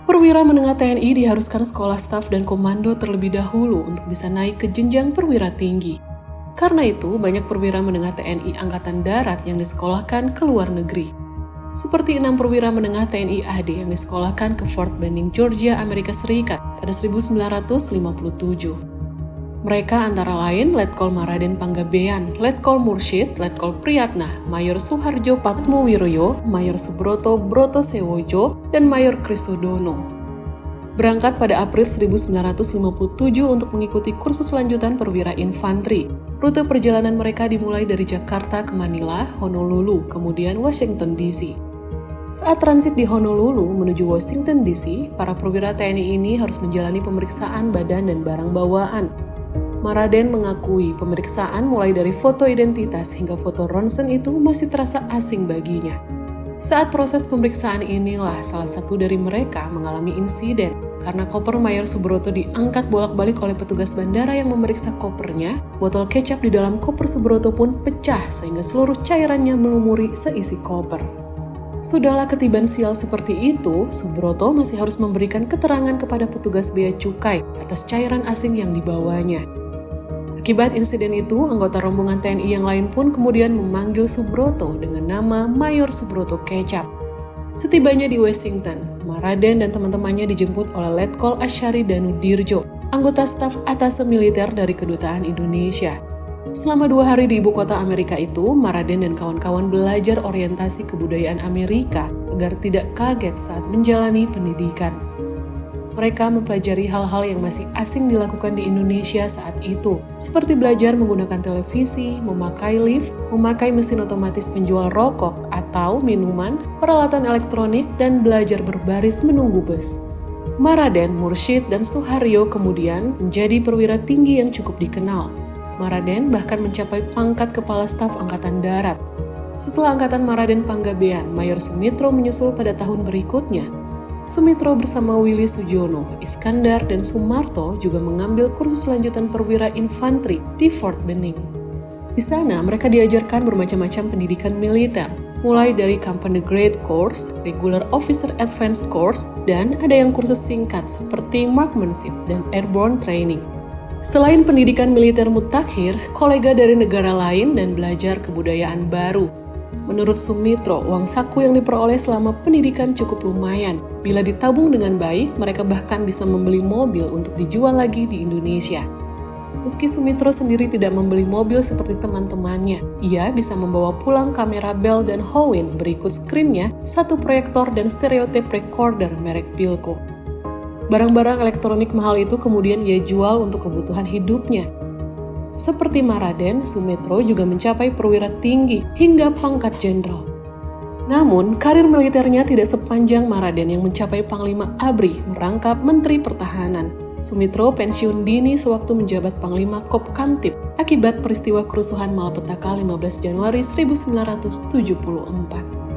Perwira menengah TNI diharuskan sekolah staf dan komando terlebih dahulu untuk bisa naik ke jenjang perwira tinggi. Karena itu, banyak perwira menengah TNI Angkatan Darat yang disekolahkan ke luar negeri. Seperti 6 perwira menengah TNI AD yang disekolahkan ke Fort Benning, Georgia, Amerika Serikat pada 1957. Mereka antara lain Letkol Maraden Panggabean, Letkol Mursyid, Letkol Priyatna, Mayor Suharjo Patmowiroyo, Mayor Subroto Broto Sewojo, dan Mayor Krisodono. Berangkat pada April 1957 untuk mengikuti kursus lanjutan perwira infanteri. Rute perjalanan mereka dimulai dari Jakarta ke Manila, Honolulu, kemudian Washington DC. Saat transit di Honolulu menuju Washington DC, para perwira TNI ini harus menjalani pemeriksaan badan dan barang bawaan. Maraden mengakui pemeriksaan mulai dari foto identitas hingga foto ronsen itu masih terasa asing baginya. Saat proses pemeriksaan inilah salah satu dari mereka mengalami insiden karena koper Mayor Subroto diangkat bolak-balik oleh petugas bandara yang memeriksa kopernya. Botol kecap di dalam koper Subroto pun pecah sehingga seluruh cairannya melumuri seisi koper. Sudahlah ketiban sial seperti itu, Subroto masih harus memberikan keterangan kepada petugas bea cukai atas cairan asing yang dibawanya. Akibat insiden itu, anggota rombongan TNI yang lain pun kemudian memanggil Subroto dengan nama Mayor Subroto Kecap. Setibanya di Washington, Maraden dan teman-temannya dijemput oleh Letkol Asyari Danudirjo, anggota staf atase militer dari Kedutaan Indonesia. Selama 2 hari di ibu kota Amerika itu, Maraden dan kawan-kawan belajar orientasi kebudayaan Amerika agar tidak kaget saat menjalani pendidikan. Mereka mempelajari hal-hal yang masih asing dilakukan di Indonesia saat itu, seperti belajar menggunakan televisi, memakai lift, memakai mesin otomatis penjual rokok atau minuman, peralatan elektronik, dan belajar berbaris menunggu bus. Maraden, Mursyid, dan Suharyo kemudian menjadi perwira tinggi yang cukup dikenal. Maraden bahkan mencapai pangkat Kepala Staf Angkatan Darat. Setelah Angkatan Maraden Panggabean, Mayor Sumitro menyusul pada tahun berikutnya. Sumitro bersama Willy Sujono, Iskandar, dan Sumarto juga mengambil kursus lanjutan perwira infanteri di Fort Benning. Di sana mereka diajarkan bermacam-macam pendidikan militer, mulai dari Company Grade Course, Regular Officer Advanced Course, dan ada yang kursus singkat seperti Marksmanship dan Airborne Training. Selain pendidikan militer mutakhir, kolega dari negara lain dan belajar kebudayaan baru. Menurut Sumitro, uang saku yang diperoleh selama pendidikan cukup lumayan. Bila ditabung dengan baik, mereka bahkan bisa membeli mobil untuk dijual lagi di Indonesia. Meski Sumitro sendiri tidak membeli mobil seperti teman-temannya, ia bisa membawa pulang kamera Bell dan Howen berikut skrinnya, 1 proyektor dan stereotape recorder merek Philco. Barang-barang elektronik mahal itu kemudian ia jual untuk kebutuhan hidupnya. Seperti Maraden, Sumitro juga mencapai perwira tinggi hingga pangkat jenderal. Namun, karir militernya tidak sepanjang Maraden yang mencapai Panglima ABRI merangkap Menteri Pertahanan. Sumitro pensiun dini sewaktu menjabat Panglima Kopkamtib akibat peristiwa kerusuhan Malapetaka 15 Januari 1974.